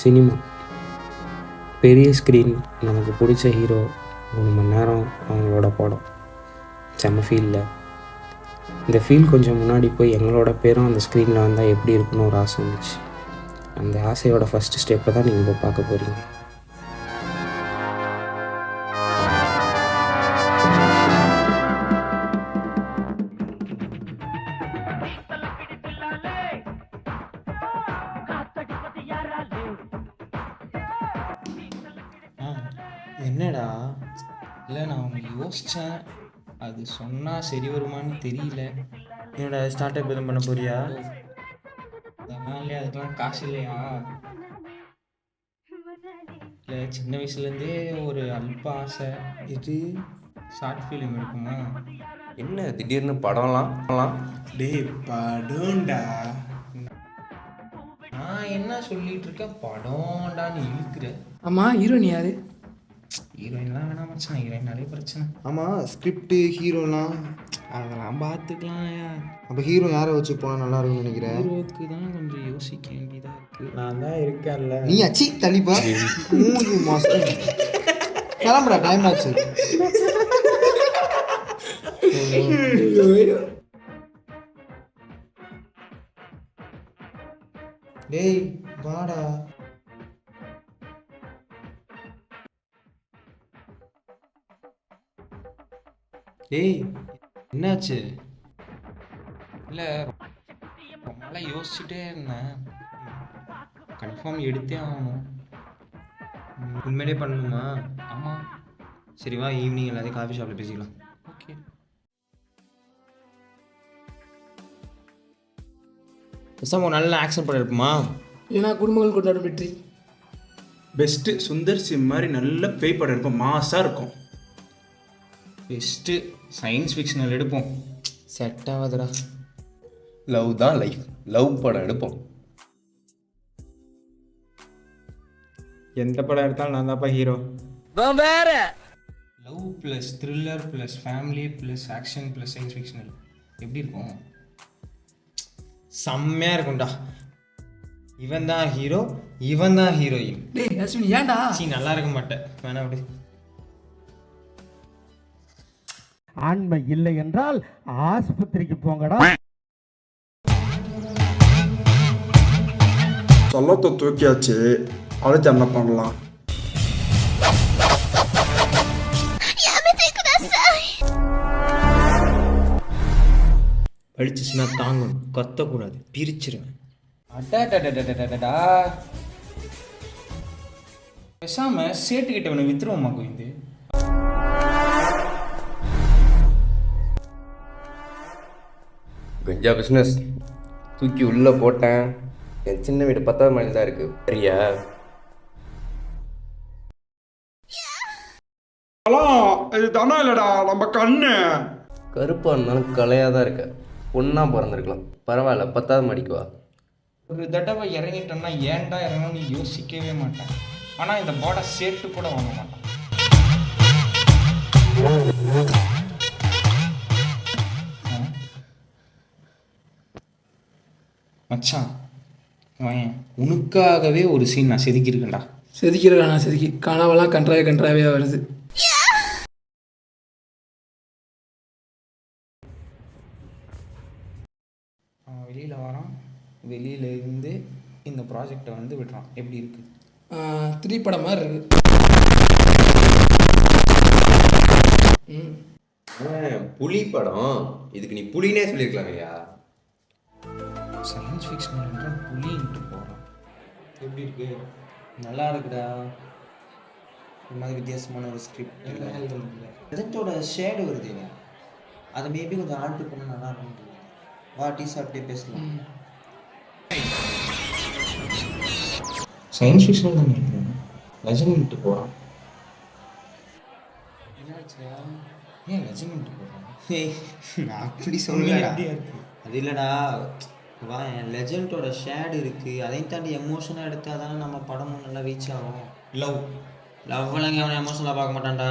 Cinema. பெரிய screen, நமக்கு பிடிச்ச ஹீரோ, 3 மணி நேரம் அவங்களோட படம், செம்ம ஃபீலில். இந்த ஃபீல் கொஞ்சம் முன்னாடி போய் எங்களோட பேரும் அந்த ஸ்க்ரீனில் வந்தால் எப்படி இருக்குன்னு ஒரு ஆசை வந்துச்சு. அந்த ஆசையோட ஃபஸ்ட்டு ஸ்டெப்பை தான் நீங்கள் இப்போ பார்க்க போகிறீங்க. என்னடா? இல்லை, நான் அவங்க யோசித்தேன், அது சொன்னால் சரி வருமானு தெரியல. என்னடா ஸ்டார்ட் அப் எதுவும் பண்ண போறியா? அதெல்லாம் இல்லையா, அதுக்கெல்லாம் காசு இல்லையா? இல்லை, சின்ன வயசுலேருந்தே ஒரு அல்ப ஆசை. இது ஷார்ட் ஃபிலிம் இருக்குமா? என்ன திடீர்னு படம்லாம்? டேய் படம்டா. நான் என்ன சொல்லிட்டு இருக்கேன், படம்டான்னு இழுக்கிற. ஆமாம், ஹீரோயின் யாரு? ஹீரோயின்லாம் வேணாம் மச்சான், ஹீரோயினாலே பிரச்சனை. ஆமாம், ஸ்கிரிப்டு ஹீரோலாம் அதெல்லாம் பார்த்துக்கலாம். அப்போ ஹீரோ யாரை வச்சு போனால் நல்லா இருக்கும்னு நினைக்கிறேன்? ஹீரோவுக்கு தான் கொஞ்சம் யோசிக்க வேண்டியதாக இருக்குது. நான் தான் இருக்கேன்ல. நீ அச்சி தள்ளிப்பா 3 மாதம் கிளம்புடா, டைம் ஆச்சு. டேய் வாடா. டேய், என்னாச்சு? இல்லை, ரொம்ப நாளாக யோசிச்சுட்டே இருந்தேன். கன்ஃபார்ம் எடுத்தே ஆகணும். உண்மையிலே பண்ணணுமா? ஆமாம். சரி வா, ஈவினிங் எல்லாத்தையும் காஃபி ஷாப்பில் பேசிக்கலாம். ஓகே. பேசாம ஒரு நல்ல ஆக்ஷன் படம் இருக்குமா? ஏன்னா குடும்பங்கள் கொண்டாடும் வெற்றி. பெஸ்ட்டு சுந்தர் சி மாதிரி நல்ல பேய் படம் இருக்கும், மாசாக இருக்கும். பெஸ்ட்டு சயின்ஸ் ஃபிக்ஷனல் எடுப்போம். செட் ஆகாதுடா. லவ் தான் லைஃப், லவ் படம் எடுப்போம். எந்த படம் எடுத்தாலும் நான் தான்ப்பா hero. Love plus thriller plus family plus action plus science fictional எப்படி இருக்கும்? செம்மையாக இருக்கும்டா. இவன் தான் ஹீரோ, இவன் தான் ஹீரோயின். டேய் அஸ்வினி, ஏன்டா? சீ, நல்லா இருக்க மாட்டேன், வேணா அப்படி. ஆண்மை இல்லை என்றால் ஆஸ்பத்திரிக்கு போங்கடா. சொல்லத்தை தூக்கியாச்சு, அடுத்து என்ன பண்ணலாம்? படிச்சுச்சுன்னா தாங்கணும், கத்தக்கூடாது, பிரிச்சிருவேன். அடாடா, பேசாம சேட்டுக்கிட்டவனை வித்துருவோமா கோவிந்து? கஞ்சா பிஸ்னஸ் தூக்கி உள்ளே போட்டேன். என் சின்ன வீடு 10வது மாடியில் தான் இருக்குது, சரியா? இது தானே இல்லைடா நம்ம கண்ணு. கருப்பாக இருந்தாலும் கலையாக தான் இருக்க, ஒன்றா பிறந்திருக்கலாம். பரவாயில்ல, 10வது மாடிக்கு வா. ஒரு தடவை இறங்கிட்டோம்னா ஏன்டா இறங்கணும்னு யோசிக்கவே மாட்டேன். ஆனால் இந்த போர்டை சேட்டு கூட வாங்க மாட்டான். மச்சான், உனக்காகவே ஒரு சீன் நான் செதுக்கியிருக்கேன்டா. செதுக்கிறா செதுக்கி கனவெல்லாம் கன்றாவே வருது. அவன் வெளியில் வரான், வெளியில இருந்து இந்த ப்ராஜெக்டை வந்து விடுறான். எப்படி இருக்கு? 3 படம் மாதிரி இருக்கு. புலி படம், இதுக்கு நீ புலினே சொல்லியிருக்கலாங்கய்யா. சயின்ஸ் ஃபிக்ஷனல்ன்ற புலின்ட்டு போகிறான். எப்படி இருக்கு? நல்லா இருக்குடா. ஒரு மாதிரி வித்தியாசமான ஒரு ஸ்கிரிப்ட். ப்ரெசென்ட்டோட ஷேடு வருது, அதை மேபி கொஞ்சம் ஆல்ட்ரு பண்ண நல்லா இருக்கும். வாட்டிஸ் அப்படியே பேசலாம். சயின்ஸ் ஃபிக்ஷனல் தான் நினைக்கிறேன். லெஜெண்ட்டு போகிறான். என்னாச்சுடா? ஏன் லெஜெண்ட்டு போகிறான்? நான் அப்படி சொல்லலடா. எப்படியா இருக்கு? அது இல்லைடா, வா, என் லெஜெண்டோட ஷேடு இருக்குது, அதையும் தாண்டி எமோஷனாக எடுத்தால் தானே நம்ம படமும் நல்லா ரீச் ஆகும். லவ்லாம் அவனை எமோஷனலாக பார்க்க மாட்டான்டா.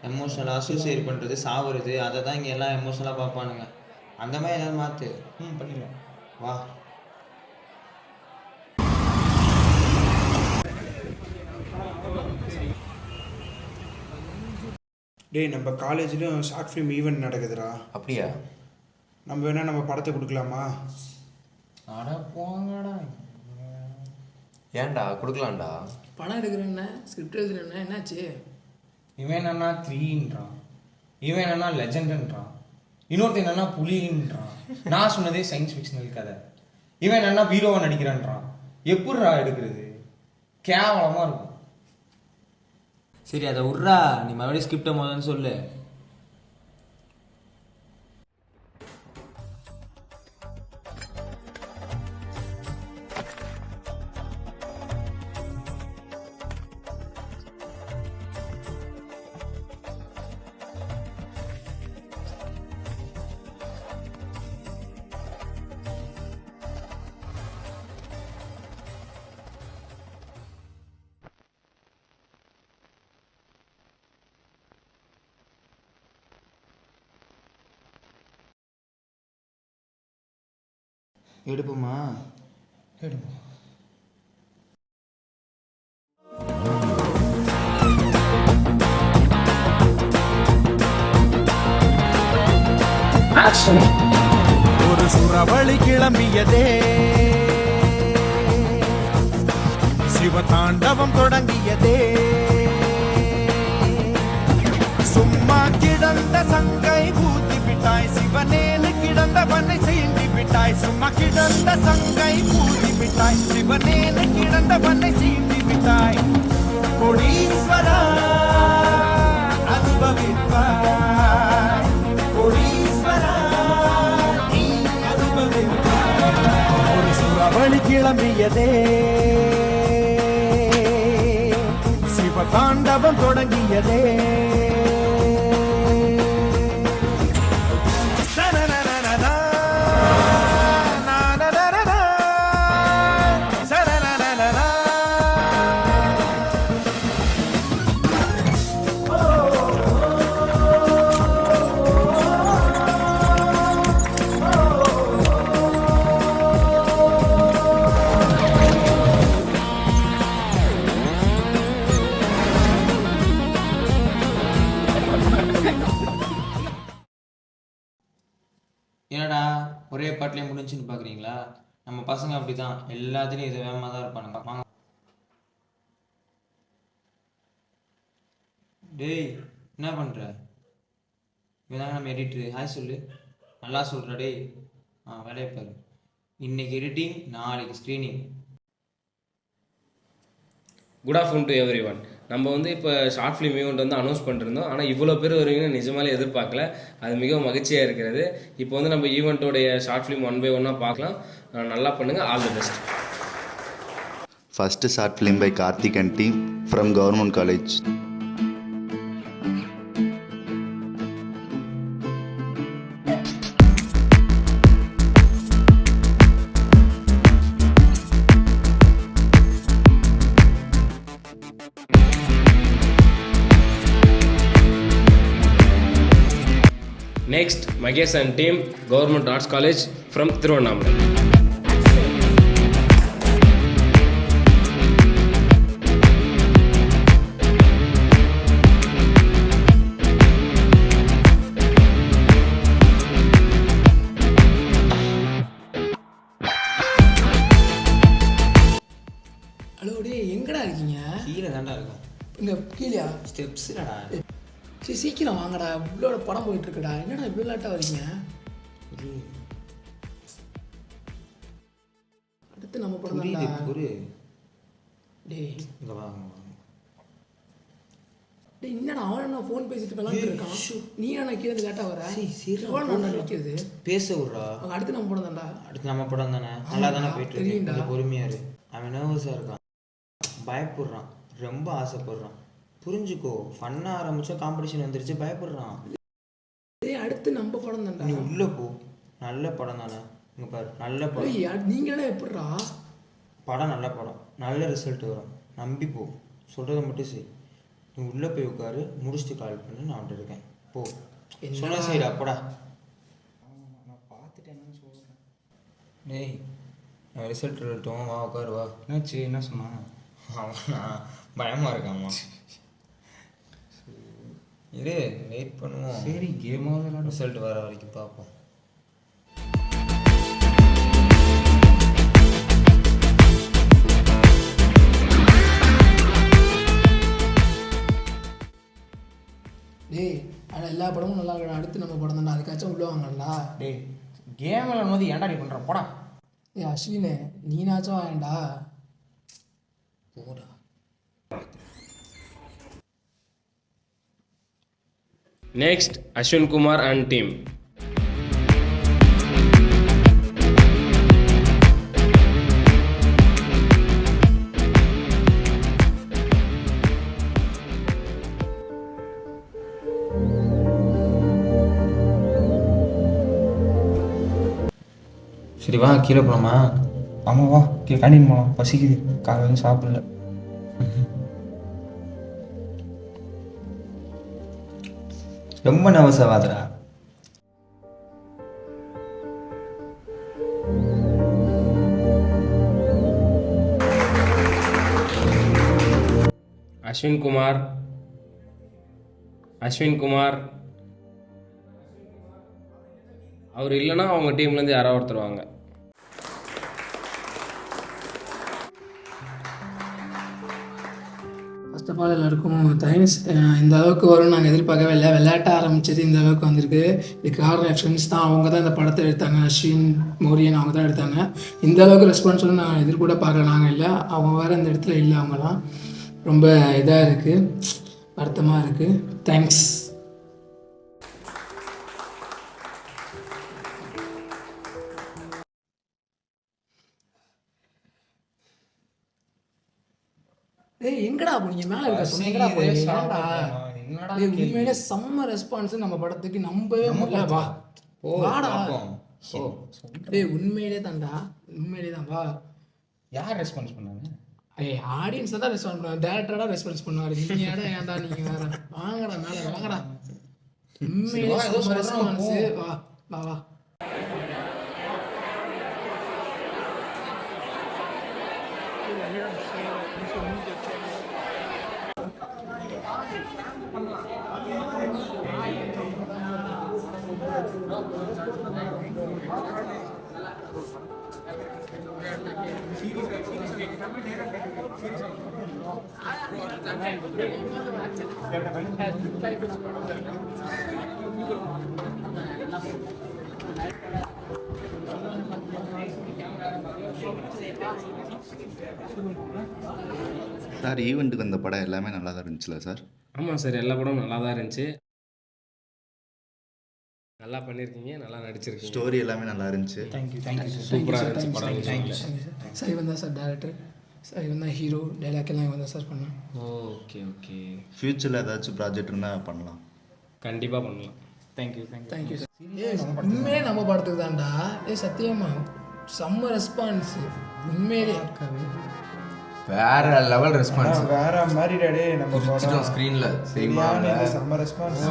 எமோஷனலாக அசோசியேட் பண்ணுறது, சாவுறது, அதை தான் இங்கே எல்லாம் எமோஷனலாக பார்ப்பானுங்க. அந்த மாதிரி ஏதாவது மாற்று. பண்ணிடலாம். வா. டேய் நம்ம காலேஜ்லேயும் ஷார்ட் ஃபிலிம் ஈவெண்ட் நடக்குதுடா. அப்படியா? நம்ம வேணால் நம்ம படத்தை கொடுக்கலாமா? அட போங்கடா. ஏன்டா கொடுக்கலாம்டா. படம் எடுக்கிறேன்னா ஸ்கிரிப்ட் எழுதுறேன்னா என்னாச்சு? இவன் என்னன்னா 3ன்றான், இவன் என்னன்னா லெஜெண்டுன்றான், இன்னொருத்தன் என்னன்னா புலின்றான். நான் சொன்னதே சயின்ஸ் ஃபிக்ஷனல் கதை. இவன் என்னன்னா ஹீரோவை நடிக்கிறான்றான். எப்படிடா எடுக்கிறது? கேவலமாக இருக்கும். சரி அதை விட்றா, நீ மறுபடியும் ஸ்கிரிப்டை முதல்ல சொல்லு. எடுப்போமா? எடுப்போம். ஒரு சுறவழி கிளம்பியதே, சிவதாண்டவம் தொடங்கியதே. சும்மா கிடந்த சங்கை ஊத்தி விட்டாய், சிவனேனு கிடந்தவனை சீண்டி விட்டாய். சும்மா கிடந்த சங்கை ஊத்தி விட்டாய், சிவனேனு கிடந்தவனை சீண்டி விட்டாய். கோடீஸ்வரா அனுபவிப்பாய், கோடீஸ்வரா நீ அனுபவிப்பாய். ஒரு சுறவழி கிளம்பியதே, சிவதாண்டவம் தொடங்கியதே. என்னடா ஒரே பாட்டிலே முடிஞ்சுன்னு பார்க்குறீங்களா? நம்ம பசங்க அப்படி தான், எல்லாத்துலேயும் இது வேகமாக தான் இருப்பானுங்க. வாங்க. டேய் என்ன பண்ணுற? இவன் நம்ம எடிட்ரு. ஹாய் சொல்லு. நல்லா சொல்கிற டேய். வேலையை பாரு. இன்னைக்கு எடிட்டிங், நாளைக்கு screening. Good afternoon to every one. நம்ம வந்து இப்போ ஷார்ட் ஃபிலிம் ஈவெண்ட் வந்து அனௌன்ஸ் பண்ணிருந்தோம். ஆனால் இவ்வளோ பேர் வருவீங்கன்னு நிஜமாலே எதிர்பார்க்கல. அது மிகவும் மகிழ்ச்சியாக இருக்கிறது. இப்போ வந்து நம்ம ஈவெண்ட்டோடைய ஷார்ட் ஃபிலிம் 1 by 1 பார்க்கலாம். நல்லா பண்ணுங்கள். All the best. First short film by Karthik and team from Government College. Next, Magesh and team, Government Arts College from Thiruvannamalai. Hello டே, எங்கடா இருக்கீங்க? கீழே தாண்டா இருக்கும். இங்கே கீழேயா? ஸ்டெப்ஸ்லடா. சரி சீக்கிரம் வாங்கடா, இவ்வளோ படம் போயிட்டு இருக்குடா. என்னடா இவ்வளோ லேட்டாக வரீங்க? அடுத்து நம்ம படம் புரியுது புரி. டேய் இங்கே வாங்க. டேய் என்னடா அவன் என்ன ஃபோன் பேசிட்டு விளாண்டு இருக்கான்? நீ என்ன கீழே லேட்டாக வர? நான் நிற்கிறது பேச விட்றா. அடுத்து நம்ம படம் தான்டா. அடுத்து நம்ம படம் தானே, நல்லா தானே போயிட்டு இருக்கு. தெரியும்டா. கொஞ்சம் பொறுமையா இரு. அவன் நர்வஸாக இருக்கான், பயப்படுறான், ரொம்ப ஆசைப்படுறான். புரிஞ்சுக்கோ. ஃபன்னாக ஆரம்பிச்சா காம்படிஷன் வந்துருச்சு, பயப்படுறான். டேய் அடுத்து நம்ம படம் தான்டா. நீ உள்ளே போ. நல்ல படம் தானே. இங்கே பாரு, நல்ல படம். நீங்களே எப்படிடா? படம் நல்ல படம், நல்ல ரிசல்ட் வரும், நம்பி போ. சொல்கிறத மட்டும் செய். நீ உள்ளே போய் உட்காரு, முடிச்சுட்டு கால் பண்ணி நான் வந்துட்டு இருக்கேன். போ. சொன்ன சைடு அப்படா. நான் பார்த்துட்டேன்னு சொல்கிறேன். டேய் நான் ரிசல்ட் வரட்டும், வா உட்காரு வா. என்னாச்சு? என்ன சொன்னான்? அவனா பயமாக இருக்காம்மா. இரு வெயிட் பண்ணுவோம். சரி கேமாவது ரிசல்ட் வர வரைக்கும் பார்ப்போம். டேய் ஆனால் எல்லா படமும் நல்லா இருக்கணும். அடுத்து நம்ம படம் தான்டா, அதுக்காச்சும் உள்ள வாங்கடா. டேய் கேம் விளையாடும் ஏன்டா நீ பண்ணுற போடா. ஏய் அஸ்வினே, நீனாச்சும் வாங்கடா. போடா. Next Ashwin Kumar and team. சரி வா கீழே போகலாமா? ஆமாம் வா கேண்டீன் போகலாம், பசிக்குது, காலையில் சாப்பிடல. ரொம்ப நர்வஸ் ஆகாதடா. அஸ்வின் குமார் அவர் இல்லைன்னா அவங்க டீம்லேருந்து யாராவது ஒருத்தர் வாங்க. ஃபர்ஸ்ட் ஆஃப் ஆல் எல்லாருக்கும் தேங்க்ஸ். இந்த அளவுக்கு வரும்னு நாங்கள் எதிர்பார்க்கவே இல்லை. விளையாட்ட ஆரம்பித்தது இந்த அளவுக்கு வந்திருக்கு. இதுக்கு காரணம் என் ஃப்ரெண்ட்ஸ் தான். அவங்க தான் இந்த படத்தை எடுத்தாங்க. அஸ்வின், மோரியன் அவங்க தான் எடுத்தாங்க. இந்த அளவுக்கு ரெஸ்பான்ஸ் வந்து நான் எதிர்கூட பார்க்கல. நாங்கள் இல்லை, அவங்க வேறு இந்த இடத்துல இல்லை. அவங்கலாம் ரொம்ப இதாக இருக்குது, வருத்தமாக இருக்குது. தேங்க்ஸ். ஏய் எங்கடா போனீங்க? மேலே இருக்க சொன்னீங்கடா போய் ஏன்டா? ஏய் உண்மையிலே செம்ம ரெஸ்பான்ஸ் நம்ம படத்துக்கு, நம்பவே முடியல. வா வாடா. ஏய் உண்மையிலே தான்டா, உண்மையிலே தான். வா. யார் ரெஸ்பான்ஸ் பண்ணாங்க? ஏய் ஆடியன்ஸ் தான் ரெஸ்பான்ஸ் பண்ணுவாங்க, டேரக்டரா ரெஸ்பான்ஸ் பண்ணுவாரு. நீங்க ஏன்டா நீங்க வேற வாங்கடா மேலே வாங்கடா. உண்மையிலே செம்ம ரெஸ்பான்ஸ். வா வா வா. சார் ஈவெண்ட்டுக்கு வந்த படம் எல்லாமே நல்லா தான் இருந்துச்சுல சார்? ஆமாம் சார், எல்லா படமும் நல்லா தான் இருந்துச்சு. நல்லா பண்ணியிருக்கீங்க, நல்லா நடிச்சிருக்கீங்க. ஸ்டோரி எல்லாமே நல்லா இருந்துச்சு. தேங்க்யூ சூப்பராக இருந்துச்சு படம். சார் இவன் தான் சார் டேரக்டர், சார் இவன் தான் ஹீரோ. டைலாக் எல்லாம் இவன் தான் சார் பண்ணேன். Okay okay. ஃப்யூச்சரில் ஏதாச்சும் ப்ராஜெக்ட் இருந்தால் பண்ணலாம். கண்டிப்பாக பண்ணலாம். Thank you sir. உண்மையே நம்ம படத்துக்கு தான்டா. சத்தியமா செம்ம ரெஸ்பான்ஸ். உண்மையிலே வேற லெவல் ரெஸ்பான்ஸ். வேற மாதிரி டே நம்ம குடிச்சிட்டோம் ஸ்க்ரீன்ல. சரியான செம்ம ரெஸ்பான்ஸ்.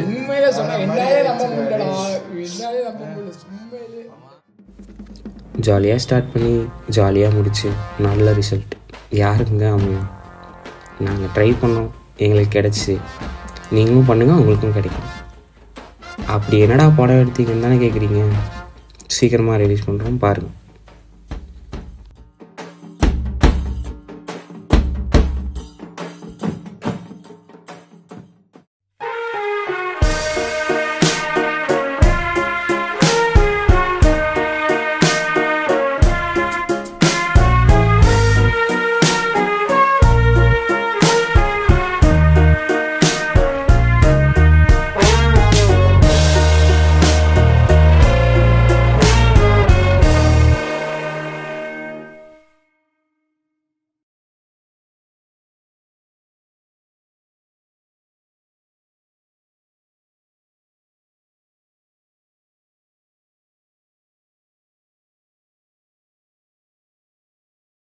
உண்மையிலே சொன்னா என்னாலே நம்ப முடியலடா. என்னாலே நம்ப முடியல உண்மையிலே. ஜாலியாக ஸ்டார்ட் பண்ணி ஜாலியாக முடிச்சு நல்ல ரிசல்ட் யாருக்குங்க அமையும்? நாங்கள் ட்ரை பண்ணோம், எங்களுக்கு கிடச்சி. நீங்களும் பண்ணுங்கள், உங்களுக்கும் கிடைக்கும். அப்படி என்னடா படம் எடுத்தீங்கன்னு தானே கேட்குறீங்க. சீக்கிரமாக ரிலீஸ் பண்ணுறோம், பாருங்கள்.